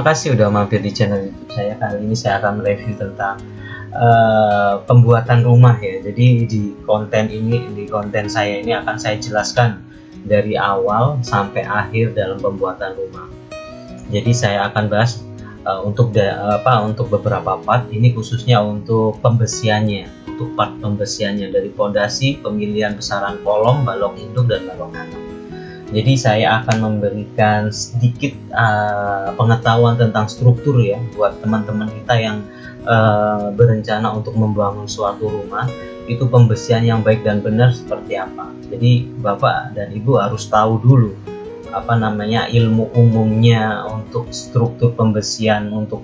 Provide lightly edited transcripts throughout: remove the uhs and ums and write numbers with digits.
terima kasih udah mampir di channel YouTube saya. Kali ini saya akan mereview tentang pembuatan rumah ya. Jadi di konten saya ini akan saya jelaskan dari awal sampai akhir dalam pembuatan rumah. Jadi saya akan bahas untuk beberapa part. Ini khususnya untuk pembesiannya, untuk part pembesiannya dari fondasi, pemilihan besaran kolom, balok induk dan balok anak. Jadi saya akan memberikan sedikit pengetahuan tentang struktur ya buat teman-teman kita yang berencana untuk membangun suatu rumah. Itu pembesian yang baik dan benar seperti apa. Jadi Bapak dan Ibu harus tahu dulu ilmu umumnya untuk struktur pembesian untuk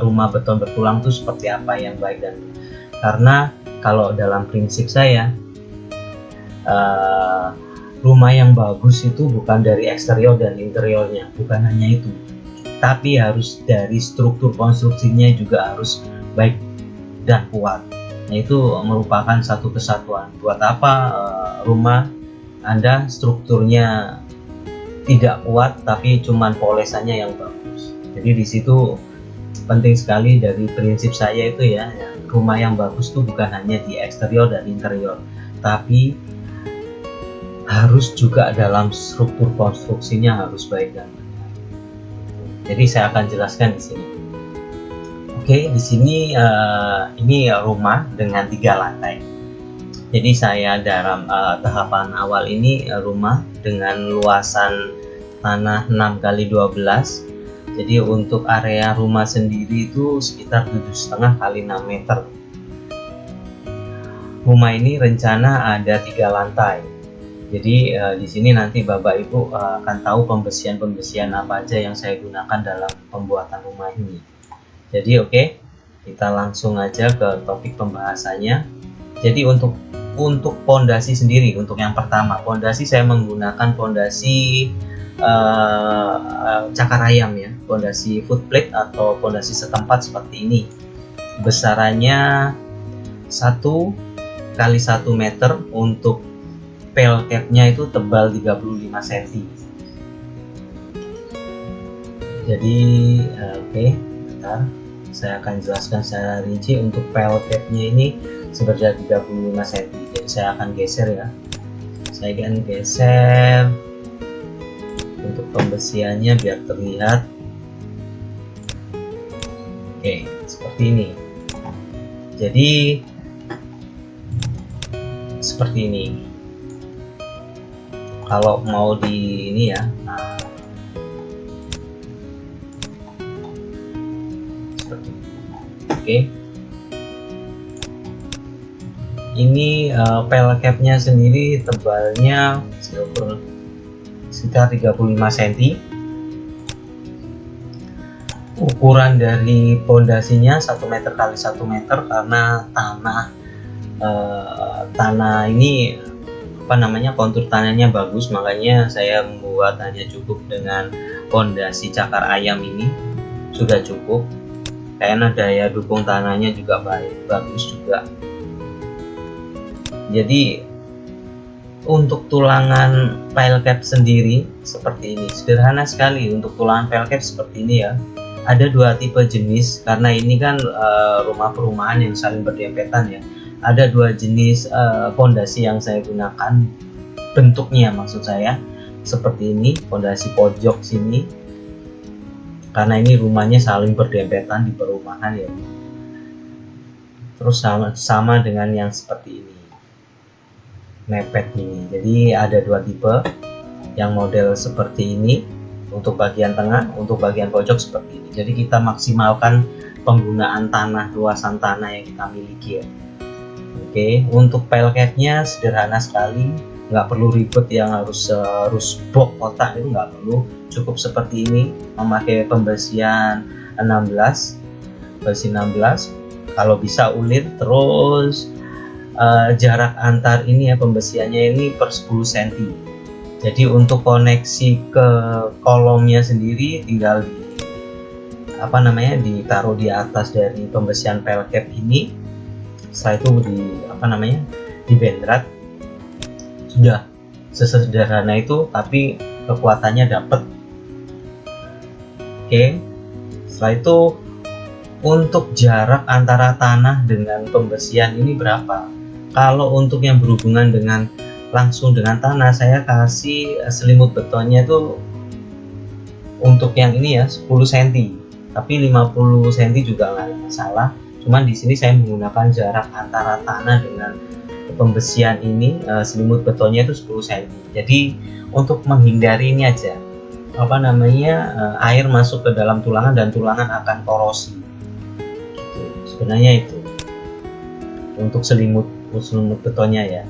rumah beton bertulang itu seperti apa yang baik dan benar. Karena kalau dalam prinsip saya rumah yang bagus itu bukan dari eksterior dan interiornya, bukan hanya itu, tapi harus dari struktur konstruksinya juga harus baik dan kuat. Nah, itu merupakan satu kesatuan. Buat apa rumah Anda strukturnya tidak kuat tapi cuman polesannya yang bagus. Jadi di situ penting sekali dari prinsip saya itu ya, rumah yang bagus itu bukan hanya di eksterior dan interior, tapi harus juga dalam struktur konstruksinya harus baik dan benar. Jadi saya akan jelaskan di sini. Oke, di sini ini rumah dengan 3 lantai. Jadi saya dalam tahapan awal ini rumah dengan luasan tanah 6x12. Jadi untuk area rumah sendiri itu sekitar 7,5 x 6 meter. Rumah ini rencana ada 3 lantai. Jadi di sini nanti Bapak Ibu akan tahu pembesian apa aja yang saya gunakan dalam pembuatan rumah ini. Jadi oke, kita langsung aja ke topik pembahasannya. Jadi untuk pondasi sendiri, untuk yang pertama, pondasi saya menggunakan pondasi cakar ayam ya, pondasi footplate atau pondasi setempat seperti ini. Besarannya 1 x 1 meter, untuk pel capnya itu tebal 35 cm. Jadi oke, bentar, saya akan jelaskan secara rinci. Untuk pel capnya ini sebenarnya 35 cm. Jadi saya akan geser ya. Saya akan geser untuk pembesiannya biar terlihat. Oke, seperti ini. Jadi seperti ini. Kalau mau di ini ya, seperti ini. Oke. Ini pel capnya sendiri tebalnya sekitar 35 cm. Ukuran dari pondasinya 1 meter x 1 meter karena tanah ini kontur tanahnya bagus, makanya saya membuat hanya cukup dengan pondasi cakar ayam ini sudah cukup, karena daya dukung tanahnya juga bagus juga. Jadi untuk tulangan pile cap sendiri seperti ini, sederhana sekali. Untuk tulangan pile cap seperti ini ya, ada 2 tipe jenis karena ini kan rumah perumahan yang saling berdempetan ya. Ada 2 jenis pondasi yang saya gunakan, bentuknya maksud saya seperti ini, pondasi pojok sini, karena ini rumahnya saling berdempetan di perumahan ya. Terus sama dengan yang seperti ini, mepet ini. Jadi ada 2 tipe, yang model seperti ini untuk bagian tengah, untuk bagian pojok seperti ini. Jadi kita maksimalkan penggunaan tanah, luasan tanah yang kita miliki ya. Oke, untuk pel capnya sederhana sekali, nggak perlu ribet yang harus box kotak, itu nggak perlu, cukup seperti ini, memakai pembesian 16, kalau bisa ulit. Terus jarak antar ini ya, pembesiannya ini per 10 cm. Jadi untuk koneksi ke kolomnya sendiri tinggal ditaruh di atas dari pembesian pel cap ini. Setelah itu di bendrat, sudah sesederhana itu, tapi kekuatannya dapat. Oke, Setelah itu untuk jarak antara tanah dengan pembersihan ini berapa? Kalau untuk yang berhubungan dengan langsung dengan tanah, saya kasih selimut betonnya itu untuk yang ini ya 10 cm, tapi 50 cm juga nggak ada masalah. Cuman di sini saya menggunakan jarak antara tanah dengan pembersihan ini, selimut betonnya itu 10 cm. Jadi untuk menghindari ini aja, apa namanya, air masuk ke dalam tulangan dan tulangan akan korosi gitu. Sebenarnya itu untuk selimut betonnya ya.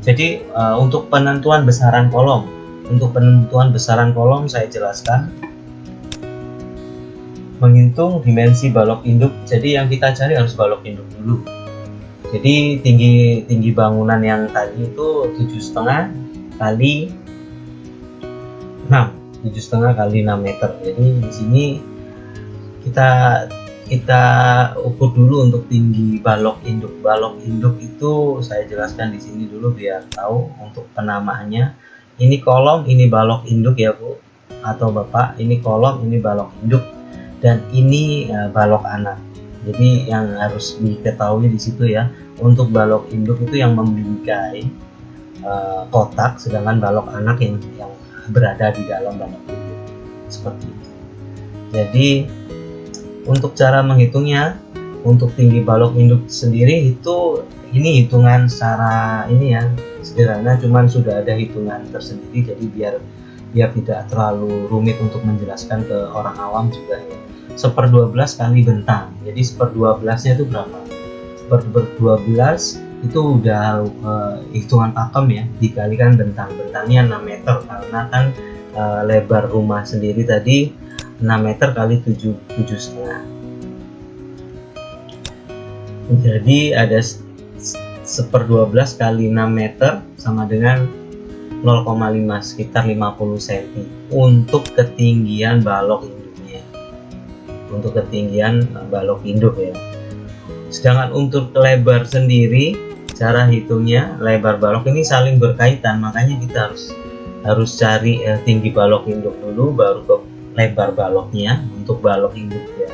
Jadi untuk penentuan besaran kolom, saya jelaskan. Menghitung dimensi balok induk, jadi yang kita cari harus balok induk dulu. Jadi tinggi bangunan yang tadi itu 7,5 kali 6, 7,5 kali 6 meter. Jadi di sini kita ukur dulu untuk tinggi balok induk. Balok induk itu saya jelaskan di sini dulu biar tahu untuk penamaannya. Ini kolom, ini balok induk ya Bu atau Bapak. Ini kolom, ini balok induk, dan ini balok anak. Jadi yang harus diketahui di situ ya, untuk balok induk itu yang membingkai kotak, sedangkan balok anak yang berada di dalam balok induk, seperti itu. Jadi untuk cara menghitungnya, untuk tinggi balok induk sendiri itu ini hitungan secara ini ya sederhana, cuman sudah ada hitungan tersendiri, jadi biar tidak terlalu rumit untuk menjelaskan ke orang awam juga ya. 1/12 kali bentang, jadi 1/12 nya itu berapa? 1/12 itu udah hitungan pakem ya, dikalikan bentangnya 6 meter, karena kan lebar rumah sendiri tadi 6 meter kali 7,5. Jadi ada 1/12 kali 6 meter sama dengan 0,5, sekitar 50 cm untuk ketinggian balok induknya, untuk ketinggian balok induk ya. Sedangkan untuk lebar sendiri, cara hitungnya lebar balok ini saling berkaitan, makanya kita harus cari tinggi balok induk dulu, baru ke lebar baloknya untuk balok induk ya.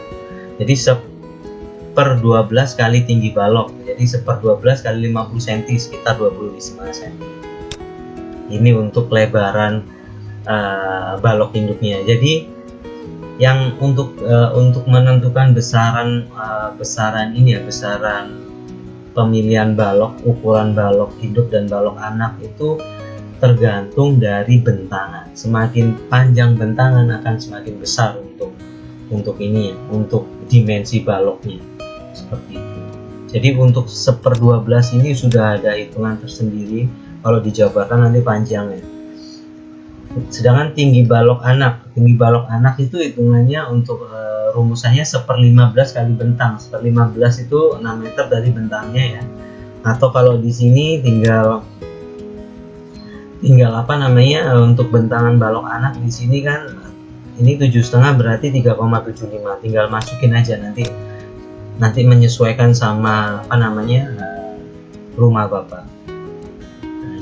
Jadi 1/12 kali tinggi balok, jadi 1/12 kali 50 cm, sekitar 25 cm. Ini untuk lebaran balok induknya. Jadi yang untuk menentukan besaran ini ya, besaran pemilihan balok, ukuran balok induk dan balok anak itu tergantung dari bentangan. Semakin panjang bentangan akan semakin besar untuk ini ya, untuk dimensi baloknya, seperti itu. Jadi untuk 1/12 ini sudah ada hitungan tersendiri, kalau dijabarkan nanti panjang ya. Sedangkan tinggi balok anak itu hitungannya untuk rumusannya 1/15 kali bentang. 1/15 itu 6 meter dari bentangnya ya. Atau kalau di sini tinggal apa namanya, untuk bentangan balok anak di sini kan ini 7,5 berarti 3,75. Tinggal masukin aja, nanti menyesuaikan sama apa namanya rumah Bapak.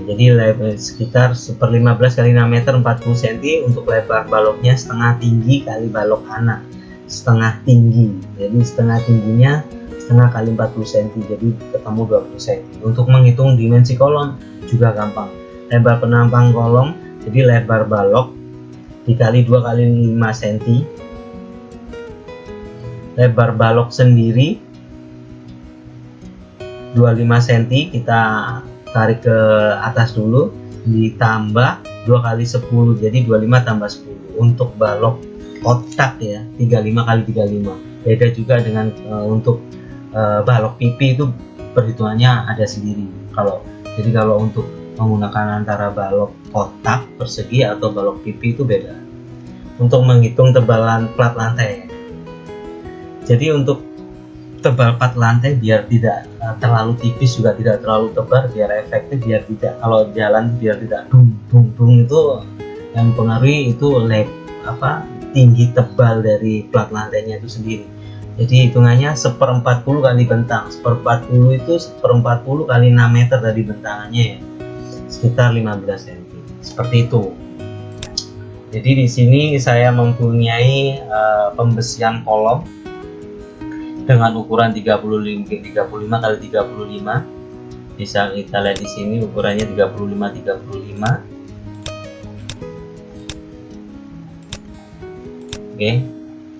Jadi lebar sekitar 1/15 kali 6 meter 40 cm untuk lebar baloknya, setengah tinggi kali balok anak, setengah tinggi. Jadi setengah tingginya setengah kali 40 cm, jadi ketemu 20 cm. Untuk menghitung dimensi kolom juga gampang. Lebar penampang kolom, jadi lebar balok dikali 2 kali 5 cm. Lebar balok sendiri 25 cm, kita tarik ke atas dulu, ditambah 2 kali 10, jadi 25 tambah 10 untuk balok kotak ya, 35 kali 35. Beda juga dengan untuk balok pipi, itu perhitungannya ada sendiri. Jadi kalau untuk menggunakan antara balok kotak persegi atau balok pipi itu beda. Untuk menghitung tebalan plat lantai, jadi untuk tebal plat lantai biar tidak terlalu tipis juga tidak terlalu tebal, biar efektif, biar tidak, kalau jalan biar tidak dung itu yang mempengaruhi itu tinggi tebal dari plat lantainya itu sendiri. Jadi hitungannya 1/40 kali bentang. 1/40 itu 1/40 kali 6 meter dari bentangannya ya, sekitar 15 cm, seperti itu. Jadi di sini saya mempunyai pembesian kolom dengan ukuran 35 kali 35. Bisa kita lihat di sini ukurannya 35. Oke,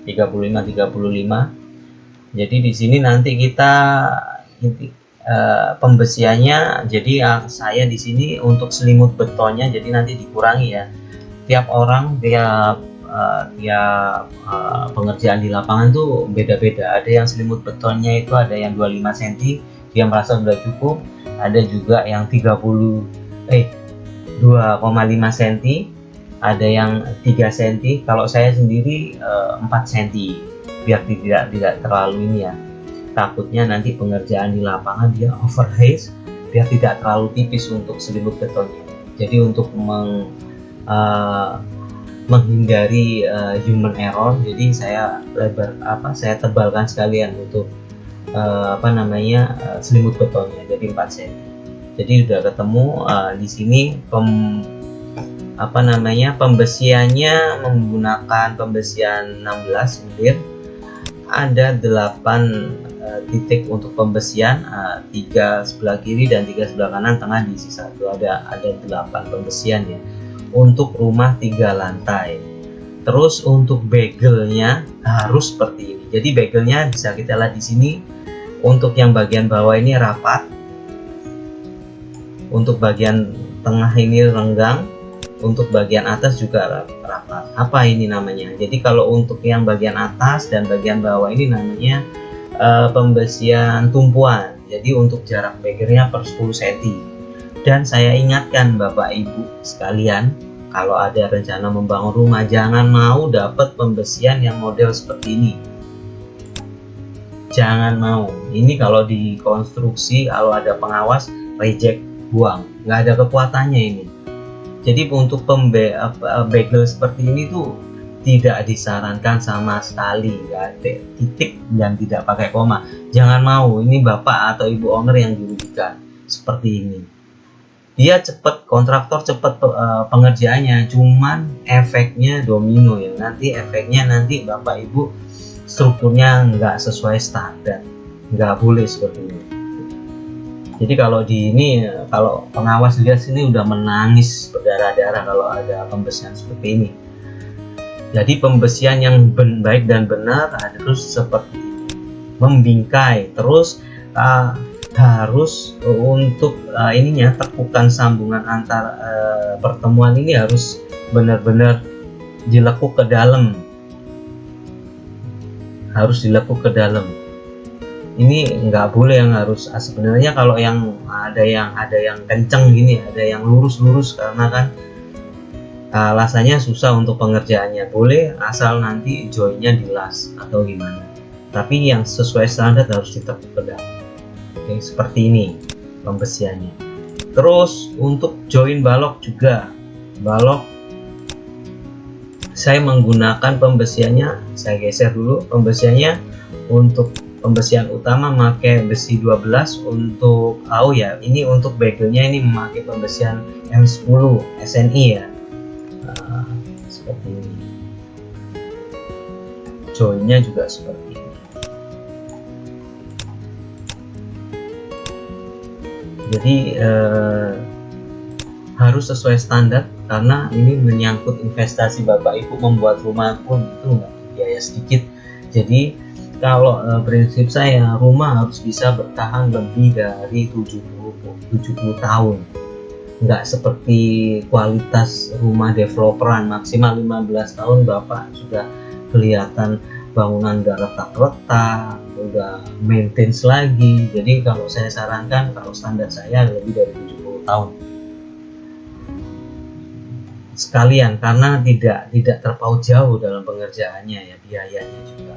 35. Jadi di sini nanti kita pembesiannya, jadi saya di sini untuk selimut betonnya jadi nanti dikurangi ya. Tiap orang, tiap pengerjaan di lapangan tuh beda-beda. Ada yang selimut betonnya itu ada yang 25 cm dia merasa sudah cukup, ada juga yang 2,5 cm, ada yang 3 cm. Kalau saya sendiri 4 cm biar tidak terlalu ini ya, takutnya nanti pengerjaan di lapangan dia overhaze, biar tidak terlalu tipis untuk selimut betonnya. Jadi untuk menghindari human error, jadi saya saya tebalkan sekalian untuk selimut betonnya, jadi 4 cm. Jadi sudah ketemu di sini pembesiannya menggunakan pembesian 16 mm. Ada 8 titik untuk pembesian, 3 sebelah kiri dan 3 sebelah kanan, tengah diisi 1. Ada 8 pembesian ya untuk rumah 3 lantai. Terus untuk bagelnya harus seperti ini. Jadi bagelnya bisa kita lihat di sini. Untuk yang bagian bawah ini rapat, untuk bagian tengah ini renggang, untuk bagian atas juga rapat. Apa ini namanya? Jadi kalau untuk yang bagian atas dan bagian bawah ini namanya pembesian tumpuan. Jadi untuk jarak bagelnya per 10 cm. Dan saya ingatkan Bapak Ibu sekalian, kalau ada rencana membangun rumah, jangan mau dapat pembesian yang model seperti ini. Jangan mau. Ini kalau di konstruksi, kalau ada pengawas, reject, buang. Nggak ada kekuatannya ini. Jadi untuk bagel seperti ini tuh tidak disarankan sama sekali. Nggak ada titik dan tidak pakai koma. Jangan mau. Ini Bapak atau Ibu owner yang dirugikan seperti ini. Dia cepat, kontraktor cepat pengerjaannya, cuman efeknya domino ya. Nanti efeknya Bapak Ibu strukturnya nggak sesuai standar, nggak boleh seperti ini. Jadi kalau kalau pengawas lihat sini udah menangis berdarah-darah kalau ada pembesian seperti ini. Jadi pembesian yang baik dan benar harus seperti membingkai, terus harus untuk tekukan sambungan antar pertemuan ini harus benar-benar dilekuk ke dalam. Harus dilekuk ke dalam. Ini nggak boleh yang harus, sebenarnya kalau yang ada yang kenceng gini, ada yang lurus karena kan alasannya susah untuk pengerjaannya. Boleh asal nanti joinnya dilas atau gimana. Tapi yang sesuai standar harus ditekuk ke dalam. Oke, seperti ini pembesiannya. Terus untuk join balok juga, balok saya menggunakan pembesiannya, saya geser dulu pembesiannya. Untuk pembesian utama pakai besi 12, untuk ini untuk bagelnya ini memakai pembesian M10 SNI ya. Seperti ini. Joinnya juga seperti ini. Jadi harus sesuai standar, karena ini menyangkut investasi Bapak Ibu membuat rumah pun itu nggak biaya sedikit. Jadi kalau prinsip saya, rumah harus bisa bertahan lebih dari 70 tahun. Nggak seperti kualitas rumah developeran, maksimal 15 tahun Bapak sudah kelihatan bangunan udah retak-retak, udah maintenance lagi. Jadi kalau saya sarankan, kalau standar saya lebih dari 70 tahun. Sekalian, karena tidak terpaut jauh dalam pengerjaannya ya, biayanya juga.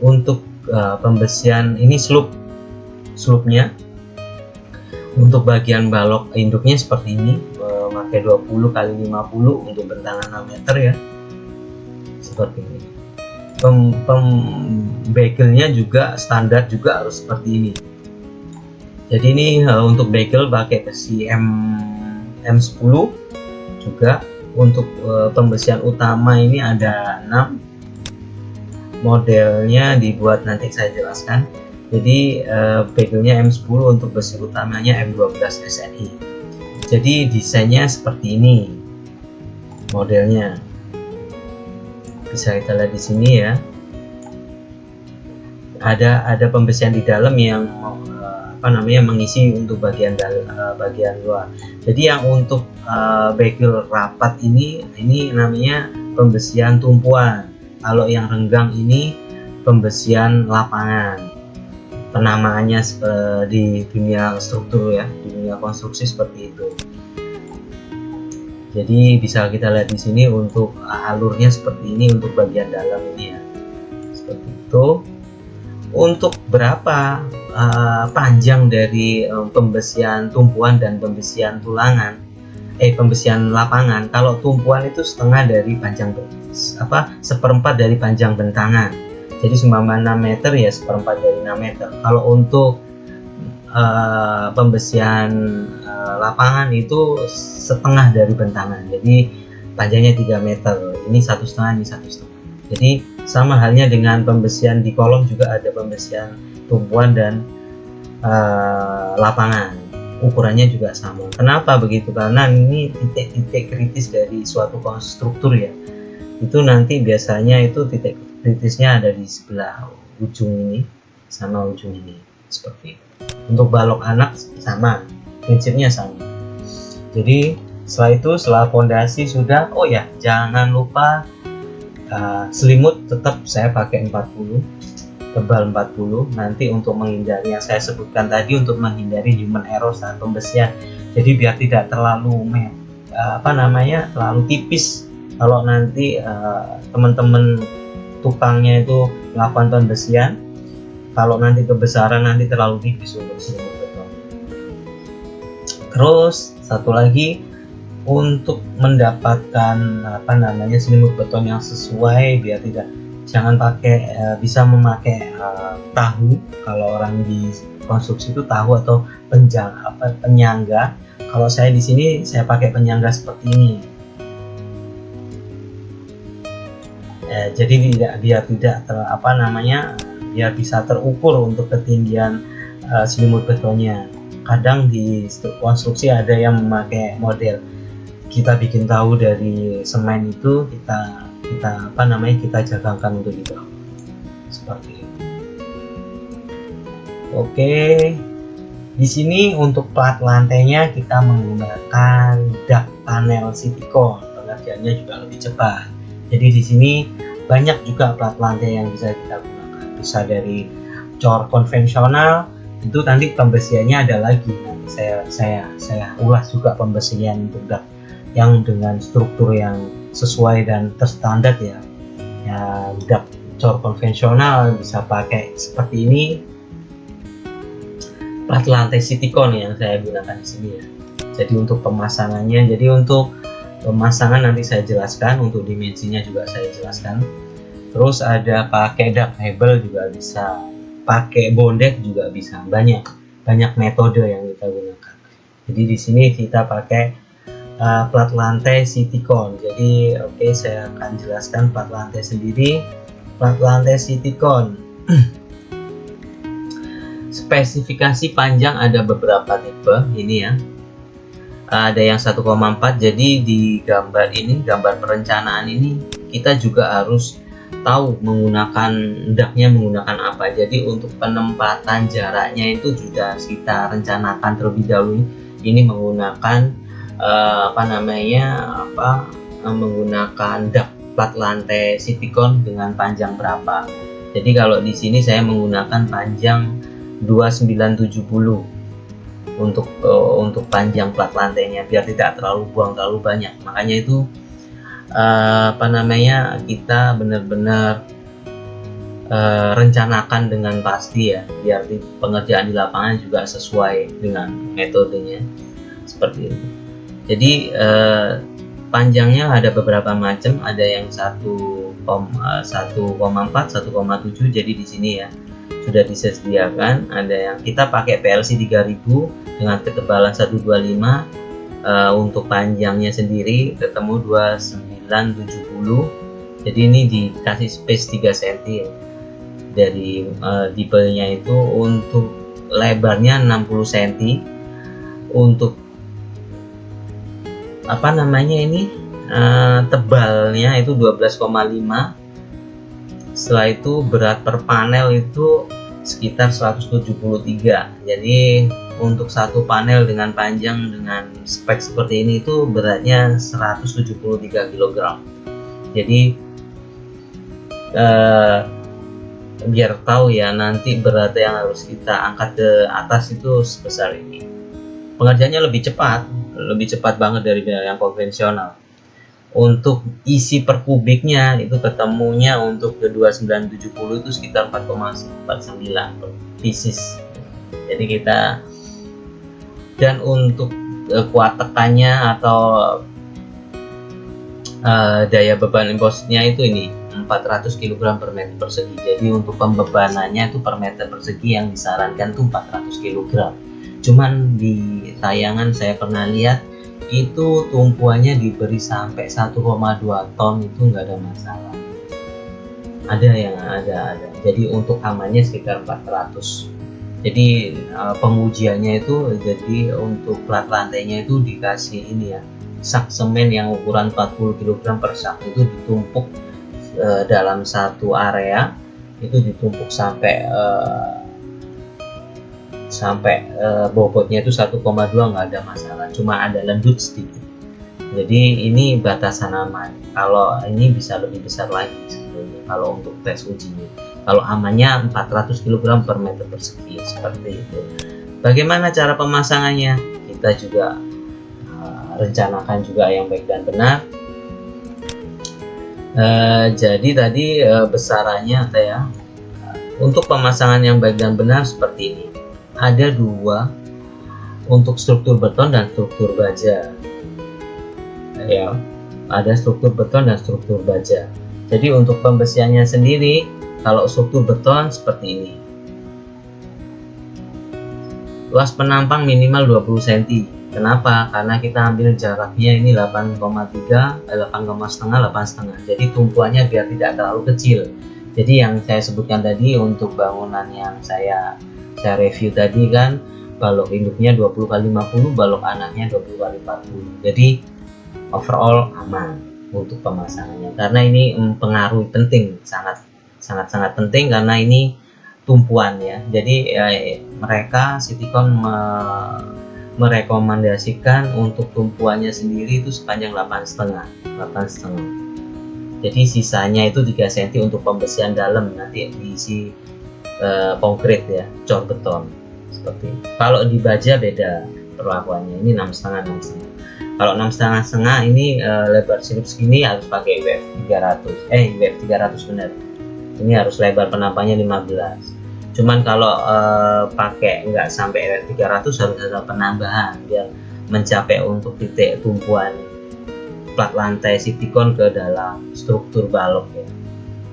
Untuk pembesian ini slope-nya untuk bagian balok induknya seperti ini, memakai 20 kali 50 untuk bentangan 6 meter ya, seperti ini. Bagelnya juga standar juga harus seperti ini. Jadi ini untuk bagel pakai besi M10 juga. Untuk pembesian utama ini ada 6 modelnya, dibuat nanti saya jelaskan. Jadi begelnya M10, untuk besi utamanya M12 SNI. Jadi desainnya seperti ini modelnya, bisa kita lihat di sini ya. Ada pembesian di dalam yang mengisi untuk bagian luar. Jadi yang untuk begel rapat ini namanya pembesian tumpuan. Kalau yang renggang ini pembesian lapangan. Penamaannya di dunia struktur ya, di dunia konstruksi seperti itu. Jadi bisa kita lihat di sini untuk alurnya seperti ini untuk bagian dalam ini ya, seperti itu. Untuk berapa panjang dari pembesian tumpuan dan pembesian tulangan, pembesian lapangan? Kalau tumpuan itu seperempat dari panjang bentangan. Jadi seumpama 6 meter ya seperempat dari 6 meter. Kalau untuk pembesian lapangan itu setengah dari bentangan. Jadi panjangnya 3 meter. Ini 1,5, ini 1,5. Jadi sama halnya dengan pembesian di kolom, juga ada pembesian tumpuan dan lapangan, ukurannya juga sama. Kenapa begitu? Karena ini titik-titik kritis dari suatu konstruktur ya. Itu nanti biasanya itu titik kritisnya ada di sebelah ujung ini sama ujung ini, seperti itu. Untuk balok anak sama, prinsipnya sama. Jadi setelah fondasi sudah, oh ya jangan lupa selimut tetap saya pakai 40, tebal 40, nanti untuk menghindari yang saya sebutkan tadi, untuk menghindari human error saat pembesian. Jadi biar tidak terlalu terlalu tipis. Kalau nanti teman-teman tukangnya itu melakukan pembesian, kalau nanti kebesaran nanti terlalu tipis untuk selimut beton. Terus satu lagi, untuk mendapatkan selimut beton yang sesuai, biar jangan bisa memakai tahu. Kalau orang di konstruksi itu tahu atau penyangga. Kalau saya di sini saya pakai penyangga seperti ini. Jadi biar bisa terukur untuk ketinggian selimut betonnya. Kadang di konstruksi ada yang memakai model kita bikin tahu dari semen itu, kita jagangkan untuk di bawah seperti itu. Oke, di sini untuk plat lantainya kita menggunakan dak panel silikon, pengerjaannya juga lebih cepat. Jadi di sini banyak juga plat lantai yang bisa kita gunakan, bisa dari cor konvensional. Itu nanti pembesiannya ada lagi, nanti saya ulas juga pembesian untuk dak yang dengan struktur yang sesuai dan terstandar ya. Dak cor konvensional bisa pakai seperti ini, plat lantai silikon yang saya gunakan di sini ya. Jadi untuk pemasangannya, pemasangan nanti saya jelaskan, untuk dimensinya juga saya jelaskan. Terus ada pakai dak hebel juga bisa, pakai bonded juga bisa, banyak metode yang kita gunakan. Jadi di sini kita pakai plat lantai silikon. Jadi saya akan jelaskan plat lantai sendiri. Plat lantai silikon spesifikasi panjang ada beberapa tipe ini ya. Ada yang 1,4. Jadi di gambar perencanaan ini kita juga harus tahu daknya menggunakan apa. Jadi untuk penempatan jaraknya itu sudah kita rencanakan terlebih dahulu. Ini menggunakan menggunakan dak plat lantai silikon dengan panjang berapa. Jadi kalau di sini saya menggunakan panjang 2970 untuk panjang plat lantainya, biar tidak buang terlalu banyak. Makanya itu kita benar-benar rencanakan dengan pasti ya, biar pengerjaan di lapangan juga sesuai dengan metodenya seperti itu. Jadi panjangnya ada beberapa macam, ada yang 1,4, 1,7. Jadi di sini ya sudah disediakan. Ada yang kita pakai PLC 3000 dengan ketebalan 125, Untuk panjangnya sendiri ketemu 2970, jadi ini dikasih space 3 cm ya. Dari tipenya itu untuk lebarnya 60 cm, untuk apa namanya ini tebalnya itu 12,5. Setelah itu berat per panel itu sekitar 173. Jadi untuk satu panel dengan panjang dengan spek seperti ini itu beratnya 173 kg. Jadi biar tahu ya nanti berat yang harus kita angkat ke atas itu sebesar ini. Pengerjaannya lebih cepat banget dari yang konvensional. Untuk isi per kubiknya itu ketemunya untuk ke 2970 itu sekitar 4,49 pieces. Jadi kita, dan untuk kuat tekannya atau daya beban impositnya itu ini 400 kg per meter persegi. Jadi untuk pembebanannya itu per meter persegi yang disarankan itu 400 kg. Cuman di tayangan saya pernah lihat itu tumpuannya diberi sampai 1,2 ton, itu nggak ada masalah. Ada yang ada. Jadi untuk amannya sekitar 400. Jadi pengujiannya itu, jadi untuk plat lantainya itu dikasih ini ya, sak semen yang ukuran 40 kg per sak, itu ditumpuk dalam satu area, itu ditumpuk sampai bobotnya itu 1,2, nggak ada masalah, cuma ada lembut sedikit. Jadi ini batasan aman. Kalau ini bisa lebih besar lagi sebenarnya kalau untuk tes ujinya. Kalau amannya 400 kg per meter persegi, seperti itu. Bagaimana cara pemasangannya? Kita juga rencanakan juga yang baik dan benar. Jadi tadi besarannya ya, untuk pemasangan yang baik dan benar seperti ini. Ada dua, untuk struktur beton dan struktur baja ya, ada struktur beton dan struktur baja. Jadi untuk pembesiannya sendiri, kalau struktur beton seperti ini, luas penampang minimal 20 cm. Kenapa? Karena kita ambil jaraknya ini 8,5, 8,5. Jadi tumpuannya biar tidak terlalu kecil. Jadi yang saya sebutkan tadi untuk bangunan yang saya review tadi kan, balok induknya 20x50, balok anaknya 20x40. Jadi overall aman untuk pemasangannya, karena ini mempengaruhi penting, sangat penting, karena ini tumpuan ya. Jadi mereka Citycon merekomendasikan untuk tumpuannya sendiri itu sepanjang 8,5. Jadi sisanya itu 3 cm untuk pembesian dalam, nanti diisi konkret ya, cor beton seperti ini. Kalau di baja beda perlakuannya, ini 6,5. Kalau 6,5 ini lebar sirup segini harus pakai UF 300 benar. Ini harus lebar penampangnya 15. Cuman kalau pakai nggak sampai UF 300 harus ada penambahan biar mencapai untuk titik tumpuan plat lantai Citycon ke dalam struktur balok ya,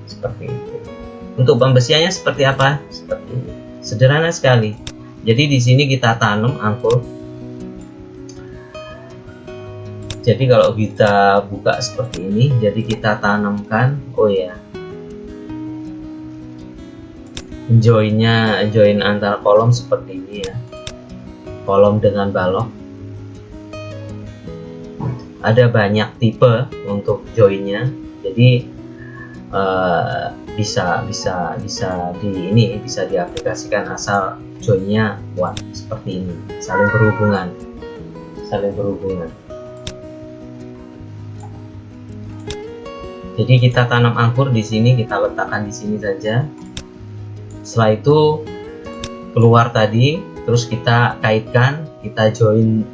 seperti itu. Untuk pembesiannya seperti apa? Seperti ini, sederhana sekali. Jadi di sini kita tanam angkul. Jadi kalau kita buka seperti ini, jadi kita tanamkan, join antar kolom seperti ini ya, kolom dengan balok. Ada banyak tipe untuk joinnya, jadi bisa diaplikasikan asal joinnya kuat seperti ini, saling berhubungan. Jadi kita tanam angkur di sini, kita letakkan di sini saja. Setelah itu keluar tadi, terus kita kaitkan, kita join.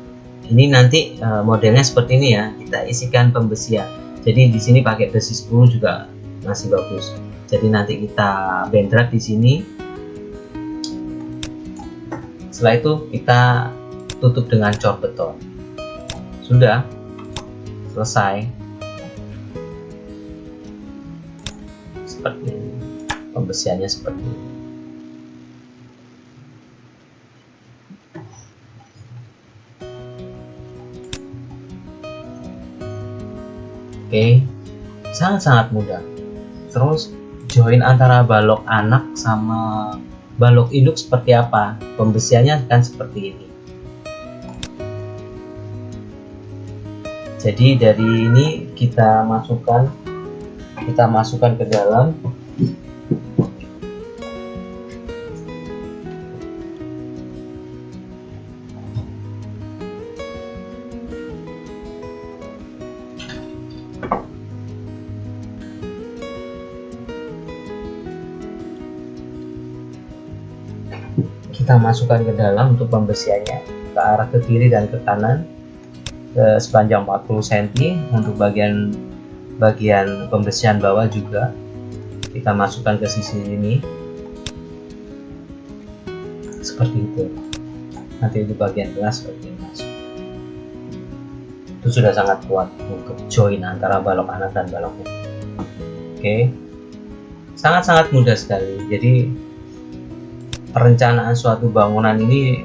Ini nanti modelnya seperti ini ya, kita isikan pembesian. Jadi di sini pakai besi 10 juga masih bagus. Jadi nanti kita bendrat di sini. Setelah itu kita tutup dengan cor beton. Sudah selesai. Seperti ini, pembesiannya seperti ini. Oke, sangat-sangat mudah. Terus join antara balok anak sama balok induk seperti apa? Pembesiannya akan seperti ini. Jadi dari ini kita masukkan ke dalam. Kita masukkan ke dalam untuk pembesiannya ke arah ke kiri dan ke kanan sepanjang 40 cm. Untuk bagian pembesian bawah juga kita masukkan ke sisi ini seperti itu. Nanti di bagian tengah seperti ini. Itu sudah sangat kuat untuk join antara balok anak dan balok induk. Oke, sangat-sangat mudah sekali. Jadi perencanaan suatu bangunan ini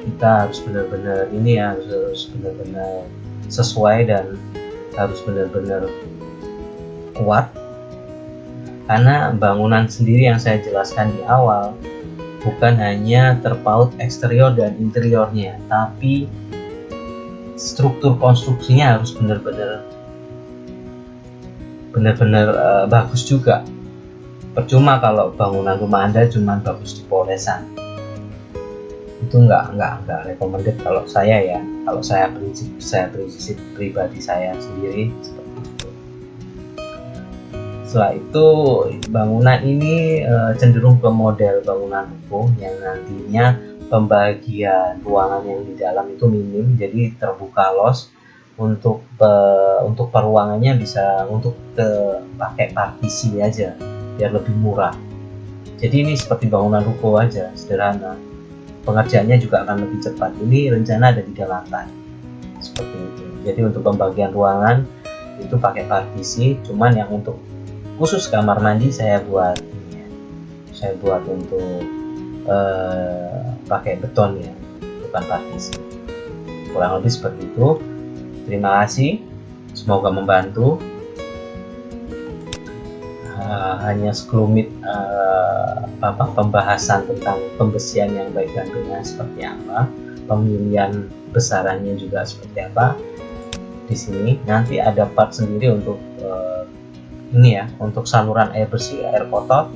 kita harus benar-benar harus benar-benar sesuai dan harus benar-benar kuat, karena bangunan sendiri yang saya jelaskan di awal bukan hanya terpaut eksterior dan interiornya, tapi struktur konstruksinya harus benar-benar bagus juga. Percuma kalau bangunan rumah Anda cuma bagus di polesan, itu nggak recommended kalau saya ya. Kalau saya prinsip pribadi saya sendiri seperti itu. Setelah itu bangunan ini cenderung ke model bangunan ruko yang nantinya pembagian ruangan yang di dalam itu minim, jadi terbuka los. Untuk peruangannya bisa pakai partisi aja biar lebih murah. Jadi ini seperti bangunan ruko aja, sederhana. Pengerjaannya juga akan lebih cepat. Ini rencana ada 3 lantai seperti itu. Jadi untuk pembagian ruangan itu pakai partisi, cuman yang untuk khusus kamar mandi saya buat untuk pakai beton ya, bukan partisi. Kurang lebih seperti itu. Terima kasih, semoga membantu. Hanya sekelumit pembahasan tentang pembesian yang baik dan benar seperti apa, pemilihan besarannya juga seperti apa. Di sini nanti ada part sendiri untuk ini ya, untuk saluran air bersih, air kotor,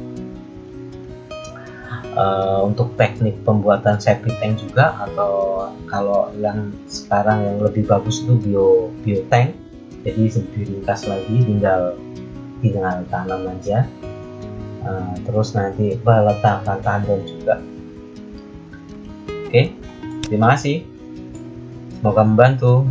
untuk teknik pembuatan septic tank juga, atau kalau yang sekarang yang lebih bagus itu bio tank. Jadi diringkas lagi, tinggal tanam aja. Terus nanti peletakan tandon juga. Oke, terima kasih, semoga membantu.